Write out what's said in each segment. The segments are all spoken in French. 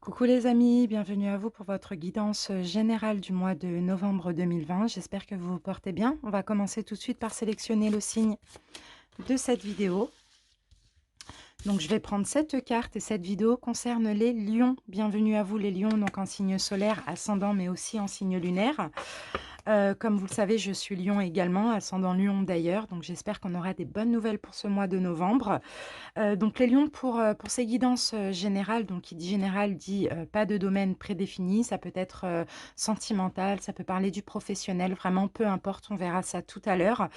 Coucou les amis, bienvenue à vous pour votre guidance générale du mois de novembre 2020. J'espère que vous vous portez bien. On va commencer tout de suite par sélectionner le signe de cette vidéo. Donc je vais prendre cette carte et cette vidéo concerne les lions. Bienvenue à vous les lions, donc en signe solaire, ascendant mais aussi en signe lunaire. Comme vous le savez, je suis lion également, ascendant lion d'ailleurs. Donc j'espère qu'on aura des bonnes nouvelles pour ce mois de novembre. Donc les lions pour ces guidances, générales, donc qui dit général dit, pas de domaine prédéfini. Ça peut être, sentimental, ça peut parler du professionnel, vraiment peu importe, on verra ça tout à l'heure.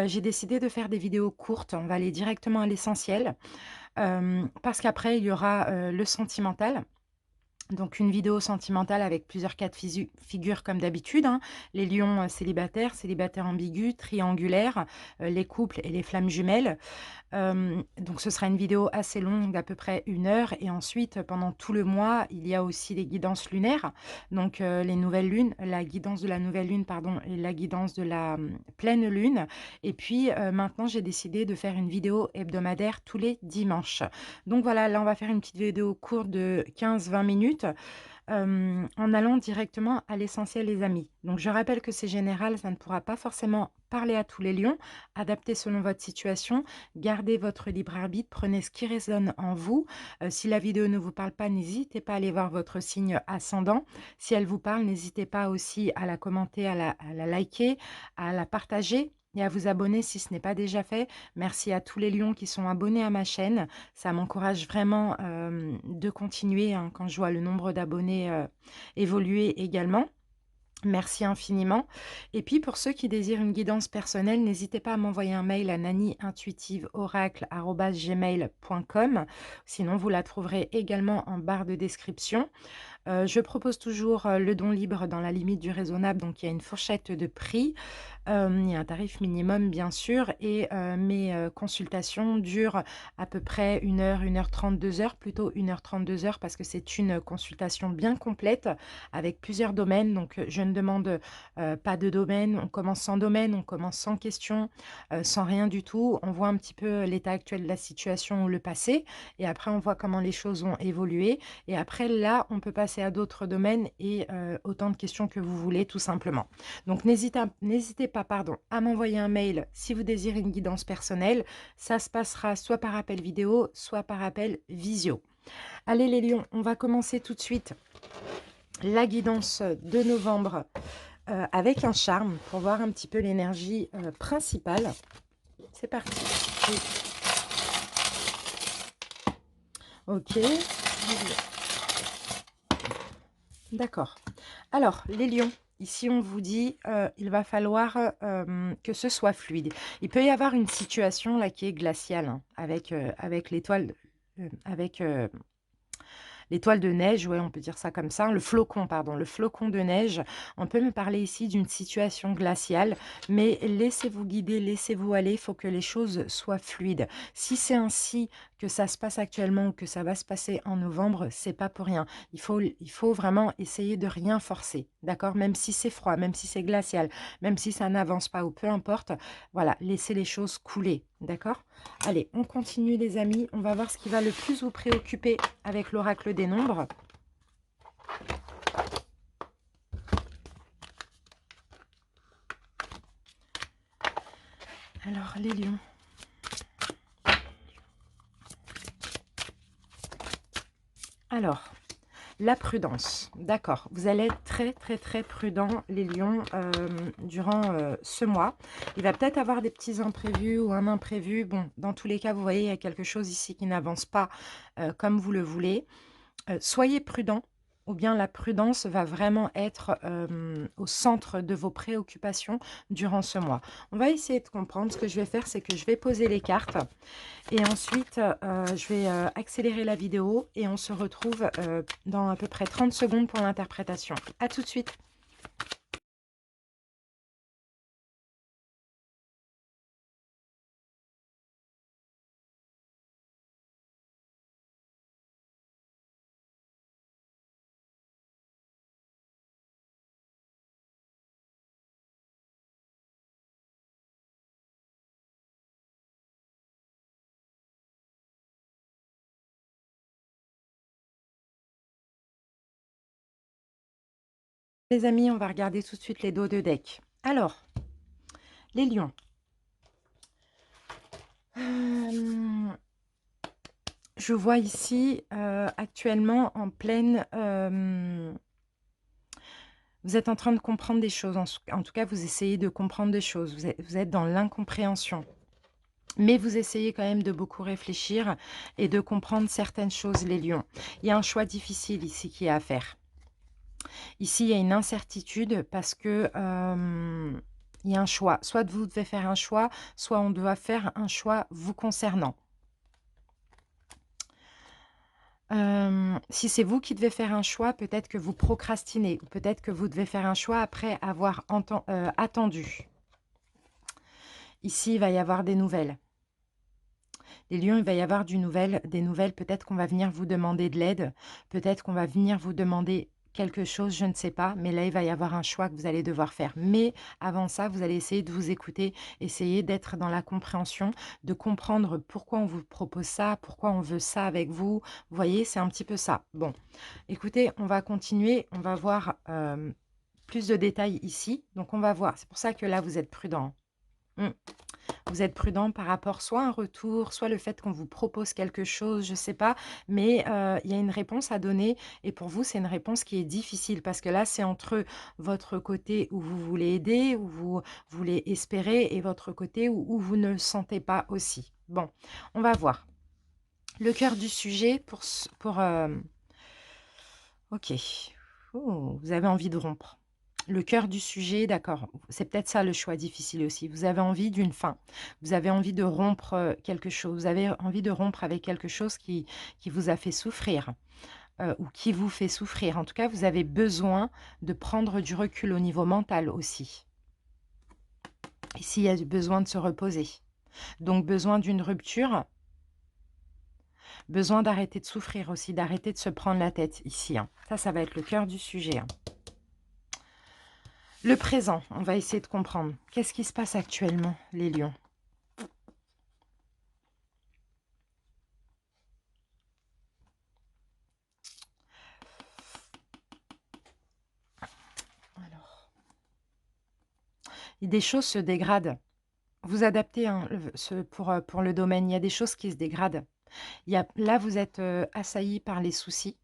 J'ai décidé de faire des vidéos courtes, on va aller directement à l'essentiel, parce qu'après il y aura, le sentimental. Donc une vidéo sentimentale avec plusieurs cas de figure comme d'habitude, hein. Les lions, célibataires, célibataires ambigus, triangulaires, les couples et les flammes jumelles. Donc ce sera une vidéo assez longue, d'à peu près 1 heure et ensuite, pendant tout le mois, il y a aussi les guidances lunaires. Donc, les nouvelles lunes, la guidance de la nouvelle lune, pardon, et la guidance de la, pleine lune et puis, maintenant j'ai décidé de faire une vidéo hebdomadaire tous les dimanches. Donc voilà, là on va faire une petite vidéo courte de 15-20 minutes. En allant directement à l'essentiel, les amis. Donc, je rappelle que c'est général, ça ne pourra pas forcément parler à tous les lions, adaptez selon votre situation, gardez votre libre arbitre, prenez ce qui résonne en vous. Si la vidéo ne vous parle pas, n'hésitez pas à aller voir votre signe ascendant. Si elle vous parle, n'hésitez pas aussi à la commenter, à la liker, à la partager et à vous abonner si ce n'est pas déjà fait. Merci à tous les lions qui sont abonnés à ma chaîne. Ça m'encourage vraiment, de continuer, hein, quand je vois le nombre d'abonnés, évoluer également. Merci infiniment. Et puis pour ceux qui désirent une guidance personnelle, n'hésitez pas à m'envoyer un mail à naniintuitiveoracle@gmail.com. Sinon, vous la trouverez également en barre de description. Je propose toujours, le don libre dans la limite du raisonnable, donc il y a une fourchette de prix. Il y a un tarif minimum bien sûr et mes, consultations durent à peu près 1 heure, 1 h 30, 2 heures, plutôt 1 h 30, 2 heures parce que c'est une consultation bien complète avec plusieurs domaines. Donc, je ne demande, pas de domaine, on commence sans domaine, on commence sans question, sans rien du tout. On voit un petit peu l'état actuel de la situation ou le passé et après on voit comment les choses ont évolué et après là, on peut passer à d'autres domaines et autant de questions que vous voulez tout simplement. Donc n'hésitez pas, pardon, à m'envoyer un mail si vous désirez une guidance personnelle. Ça se passera soit par appel vidéo, soit par appel visio. Allez les lions, on va commencer tout de suite la guidance de novembre, avec un charme pour voir un petit peu l'énergie, principale. C'est parti. Oui. Ok. D'accord. Alors, les lions, ici on vous dit, il va falloir, que ce soit fluide. Il peut y avoir une situation là qui est glaciale, hein, avec l'étoile, avec, l'étoile de neige, ouais, on peut dire ça comme ça, le flocon, pardon, le flocon de neige. On peut me parler ici d'une situation glaciale, mais laissez-vous guider, laissez-vous aller, il faut que les choses soient fluides. Si c'est ainsi que ça se passe actuellement ou que ça va se passer en novembre, c'est pas pour rien. Il faut vraiment essayer de rien forcer, d'accord? Même si c'est froid, même si c'est glacial, même si ça n'avance pas ou peu importe, voilà, laissez les choses couler, d'accord? Allez, on continue les amis, on va voir ce qui va le plus vous préoccuper avec l'oracle des nombres. Alors, les lions. Alors, la prudence. D'accord, vous allez être très, très, très prudent, les lions, durant ce mois. Il va peut-être avoir des petits imprévus ou un imprévu. Bon, dans tous les cas, vous voyez, il y a quelque chose ici qui n'avance pas comme vous le voulez. Soyez prudent ou bien la prudence va vraiment être, au centre de vos préoccupations durant ce mois. On va essayer de comprendre. Ce que je vais faire, c'est que je vais poser les cartes et ensuite, je vais, accélérer la vidéo et on se retrouve, dans à peu près 30 secondes pour l'interprétation. À tout de suite. Les amis, on va regarder tout de suite les dos de deck. Alors, les lions. Je vois ici actuellement en pleine... vous êtes en train de comprendre des choses. En tout cas, vous essayez de comprendre des choses. Vous êtes dans l'incompréhension. Mais vous essayez quand même de beaucoup réfléchir et de comprendre certaines choses, les lions. Il y a un choix difficile ici qui est à faire. Ici, il y a une incertitude parce que il y a un choix. Soit vous devez faire un choix, soit on doit faire un choix vous concernant. Si c'est vous qui devez faire un choix, peut-être que vous procrastinez. Peut-être que vous devez faire un choix après avoir attendu. Ici, il va y avoir des nouvelles. Les lions, il va y avoir des nouvelles. Peut-être qu'on va venir vous demander de l'aide. Peut-être qu'on va venir vous demander quelque chose, je ne sais pas. Mais là, il va y avoir un choix que vous allez devoir faire. Mais avant ça, vous allez essayer de vous écouter, essayer d'être dans la compréhension, de comprendre pourquoi on vous propose ça, pourquoi on veut ça avec vous. Vous voyez, c'est un petit peu ça. Bon, écoutez, on va continuer. On va voir plus de détails ici. Donc, on va voir. C'est pour ça que là, vous êtes prudent. Vous êtes prudent par rapport soit à un retour, soit le fait qu'on vous propose quelque chose, je ne sais pas, mais il y a une réponse à donner et pour vous, c'est une réponse qui est difficile parce que là, c'est entre votre côté où vous voulez aider, où vous voulez espérer et votre côté où vous ne le sentez pas aussi. Bon, on va voir. Le cœur du sujet ok. Oh, vous avez envie de rompre. Le cœur du sujet, d'accord. C'est peut-être ça le choix difficile aussi. Vous avez envie d'une fin. Vous avez envie de rompre quelque chose. Vous avez envie de rompre avec quelque chose qui vous a fait souffrir ou qui vous fait souffrir. En tout cas, vous avez besoin de prendre du recul au niveau mental aussi. Ici, il y a besoin de se reposer. Donc, besoin d'une rupture. Besoin d'arrêter de souffrir aussi, d'arrêter de se prendre la tête ici. Hein. Ça va être le cœur du sujet. Hein. Le présent, on va essayer de comprendre. Qu'est-ce qui se passe actuellement, les lions? Alors, des choses se dégradent. Vous adaptez hein, pour le domaine. Il y a des choses qui se dégradent. Là, vous êtes assailli par les soucis.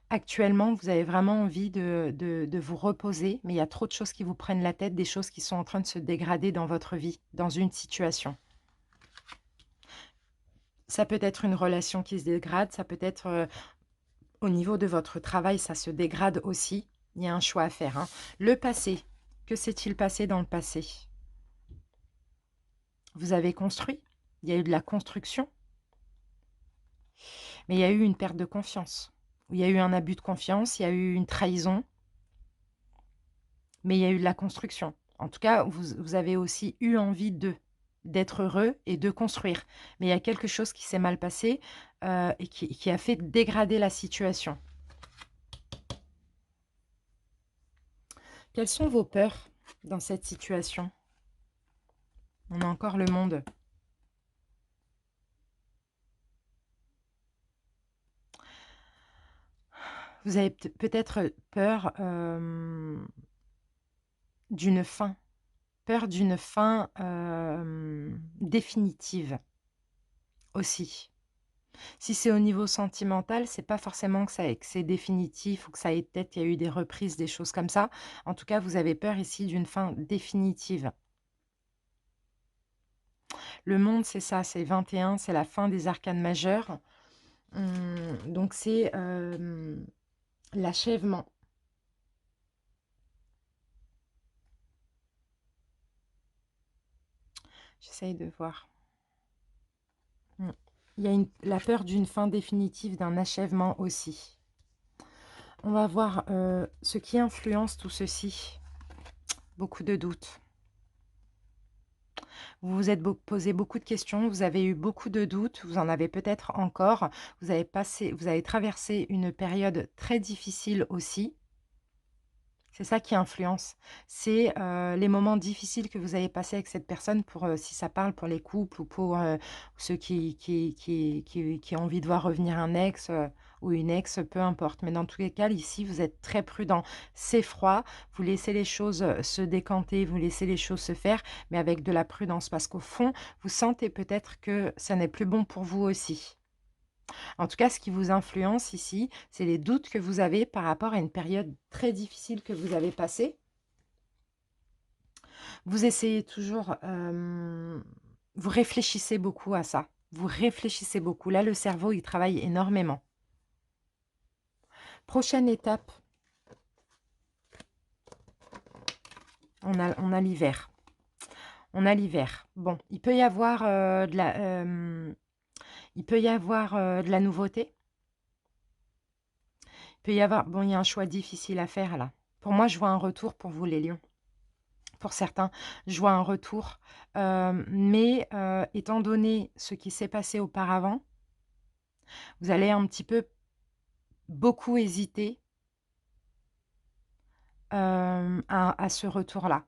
Actuellement, vous avez vraiment envie de vous reposer, mais il y a trop de choses qui vous prennent la tête, des choses qui sont en train de se dégrader dans votre vie, dans une situation. Ça peut être une relation qui se dégrade, ça peut être au niveau de votre travail, ça se dégrade aussi. Il y a un choix à faire. Hein. Le passé, que s'est-il passé dans le passé? Vous avez construit, il y a eu de la construction, mais il y a eu une perte de confiance. Il y a eu un abus de confiance, il y a eu une trahison, mais il y a eu de la construction. En tout cas, vous avez aussi eu envie d'être heureux et de construire. Mais il y a quelque chose qui s'est mal passé et qui a fait dégrader la situation. Quelles sont vos peurs dans cette situation? On a encore le monde. Vous avez peut-être peur d'une fin. Peur d'une fin définitive aussi. Si c'est au niveau sentimental, c'est pas forcément que c'est définitif ou que ça ait peut-être il y a eu des reprises, des choses comme ça. En tout cas, vous avez peur ici d'une fin définitive. Le monde, c'est ça, c'est 21, c'est la fin des arcanes majeures. Donc c'est l'achèvement. J'essaye de voir. Il y a la peur d'une fin définitive, d'un achèvement aussi. On va voir ce qui influence tout ceci. Beaucoup de doutes. Vous vous êtes posé beaucoup de questions, vous avez eu beaucoup de doutes, vous en avez peut-être encore. Vous avez traversé une période très difficile aussi. C'est ça qui influence. C'est les moments difficiles que vous avez passés avec cette personne, pour si ça parle pour les couples ou pour ceux qui ont envie de voir revenir un ex. ou une ex, peu importe. Mais dans tous les cas, ici, vous êtes très prudent. C'est froid, vous laissez les choses se décanter, vous laissez les choses se faire, mais avec de la prudence, parce qu'au fond, vous sentez peut-être que ça n'est plus bon pour vous aussi. En tout cas, ce qui vous influence ici, c'est les doutes que vous avez par rapport à une période très difficile que vous avez passée. Vous essayez toujours, vous réfléchissez beaucoup à ça. Vous réfléchissez beaucoup. Là, le cerveau, il travaille énormément. Prochaine étape, on a l'hiver. On a l'hiver. Bon, il peut y avoir de la nouveauté. Il peut y avoir, bon, il y a un choix difficile à faire là. Pour moi, je vois un retour pour vous, les lions. Pour certains, je vois un retour. Mais étant donné ce qui s'est passé auparavant, vous allez un petit peu beaucoup hésiter à ce retour-là.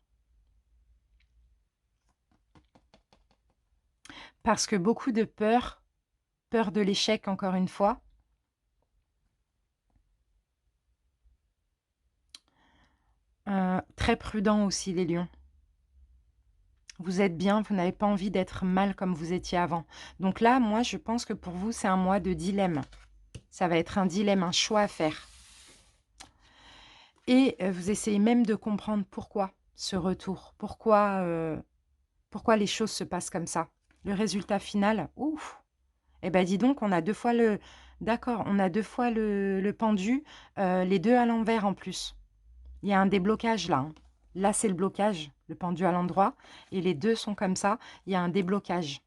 Parce que beaucoup de peur de l'échec encore une fois. Très prudent aussi les lions. Vous êtes bien, vous n'avez pas envie d'être mal comme vous étiez avant. Donc là, moi, je pense que pour vous, c'est un mois de dilemme. Ça va être un dilemme, un choix à faire. Et vous essayez même de comprendre pourquoi ce retour, pourquoi les choses se passent comme ça. Le résultat final, ouf, eh ben dis donc, on a deux fois le... D'accord, on a deux fois le pendu, les deux à l'envers en plus. Il y a un déblocage là, hein. Là, c'est le blocage, le pendu à l'endroit, et les deux sont comme ça, il y a un déblocage.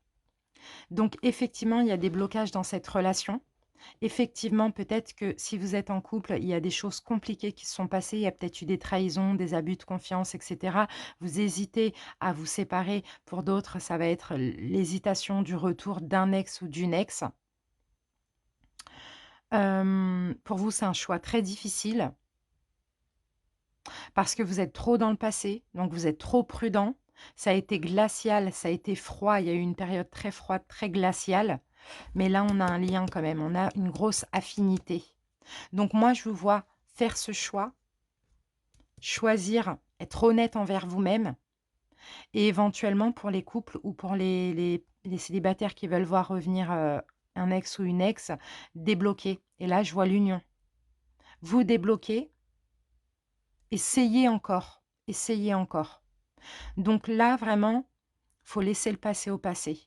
Donc effectivement, il y a des blocages dans cette relation. Effectivement, peut-être que si vous êtes en couple, il y a des choses compliquées qui se sont passées, il y a peut-être eu des trahisons, des abus de confiance, etc. Vous hésitez à vous séparer. Pour d'autres, ça va être l'hésitation du retour d'un ex ou d'une ex. Pour vous, c'est un choix très difficile parce que vous êtes trop dans le passé, donc vous êtes trop prudent. Ça a été glacial, ça a été froid, il y a eu une période très froide, très glaciale. Mais là, on a un lien quand même, on a une grosse affinité. Donc moi, je vous vois faire ce choix, choisir, être honnête envers vous-même et éventuellement pour les couples ou pour les célibataires qui veulent voir revenir un ex ou une ex, débloquer. Et là, je vois l'union. Vous débloquez, essayez encore, essayez encore. Donc là, vraiment, faut laisser le passé au passé.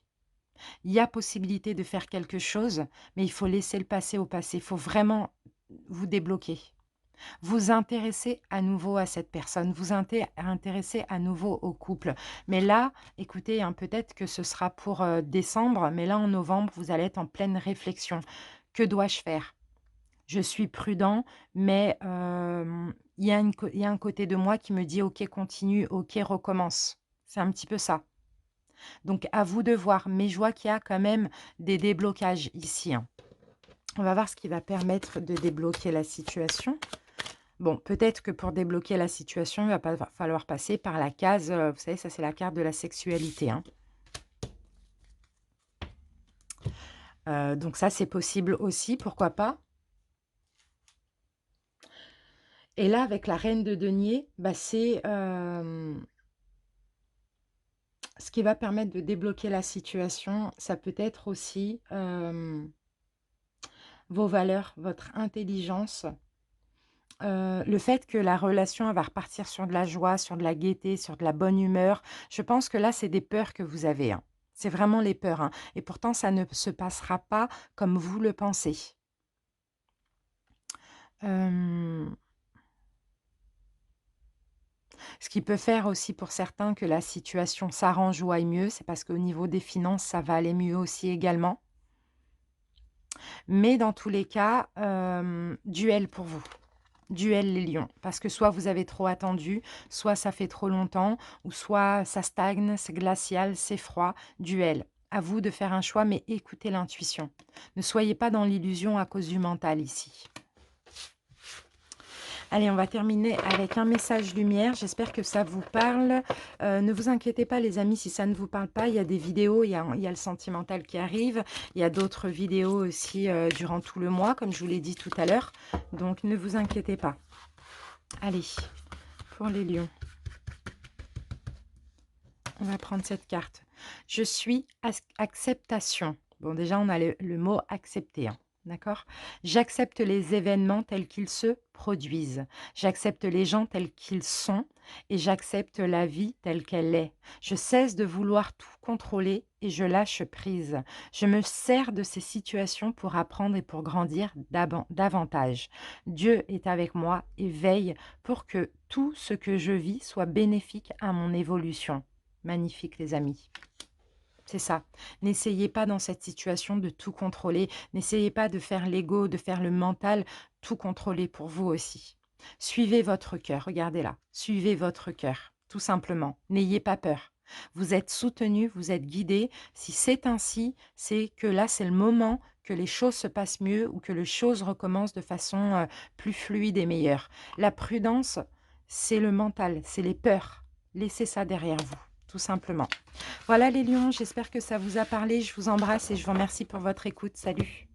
Il y a possibilité de faire quelque chose, mais il faut laisser le passé au passé. Il faut vraiment vous débloquer. Vous intéressez à nouveau à cette personne, vous intéressez à nouveau au couple. Mais là, écoutez, hein, peut-être que ce sera pour décembre, mais là en novembre, vous allez être en pleine réflexion. Que dois-je faire? Je suis prudent, mais il y a un côté de moi qui me dit, ok, continue, ok, recommence. C'est un petit peu ça. Donc à vous de voir, mais je vois qu'il y a quand même des déblocages ici, hein. On va voir ce qui va permettre de débloquer la situation. Bon, peut-être que pour débloquer la situation, il va pas falloir passer par la case, vous savez, ça c'est la carte de la sexualité, hein. Donc ça, c'est possible aussi, pourquoi pas. Et là, avec la reine de denier, bah, c'est ce qui va permettre de débloquer la situation. Ça peut être aussi vos valeurs, votre intelligence. Le fait que la relation elle va repartir sur de la joie, sur de la gaieté, sur de la bonne humeur, je pense que là, c'est des peurs que vous avez, hein. C'est vraiment les peurs, hein, et pourtant ça ne se passera pas comme vous le pensez. Hem, Ce qui peut faire aussi pour certains que la situation s'arrange ou aille mieux, c'est parce qu'au niveau des finances, ça va aller mieux aussi également. Mais dans tous les cas, duel pour vous. Duel les lions, parce que soit vous avez trop attendu, soit ça fait trop longtemps, ou soit ça stagne, c'est glacial, c'est froid. Duel. À vous de faire un choix, mais écoutez l'intuition. Ne soyez pas dans l'illusion à cause du mental ici. Allez, on va terminer avec un message lumière. J'espère que ça vous parle. Ne vous inquiétez pas, les amis, si ça ne vous parle pas. Il y a des vidéos, il y a le sentimental qui arrive. Il y a d'autres vidéos aussi durant tout le mois, comme je vous l'ai dit tout à l'heure. Donc, ne vous inquiétez pas. Allez, pour les lions. On va prendre cette carte. Je suis acceptation. Bon, déjà, on a le mot accepter, hein. D'accord? J'accepte les événements tels qu'ils se produisent. J'accepte les gens tels qu'ils sont et j'accepte la vie telle qu'elle est. Je cesse de vouloir tout contrôler et je lâche prise. Je me sers de ces situations pour apprendre et pour grandir davantage. Dieu est avec moi et veille pour que tout ce que je vis soit bénéfique à mon évolution. Magnifique, les amis. C'est ça. N'essayez pas dans cette situation de tout contrôler. N'essayez pas de faire l'ego, de faire le mental, tout contrôler pour vous aussi. Suivez votre cœur. Regardez là. Suivez votre cœur, tout simplement. N'ayez pas peur. Vous êtes soutenu, vous êtes guidé. Si c'est ainsi, c'est que là, c'est le moment que les choses se passent mieux ou que les choses recommencent de façon plus fluide et meilleure. La prudence, c'est le mental, c'est les peurs. Laissez ça derrière vous, tout simplement. Voilà les lions, j'espère que ça vous a parlé. Je vous embrasse et je vous remercie pour votre écoute. Salut!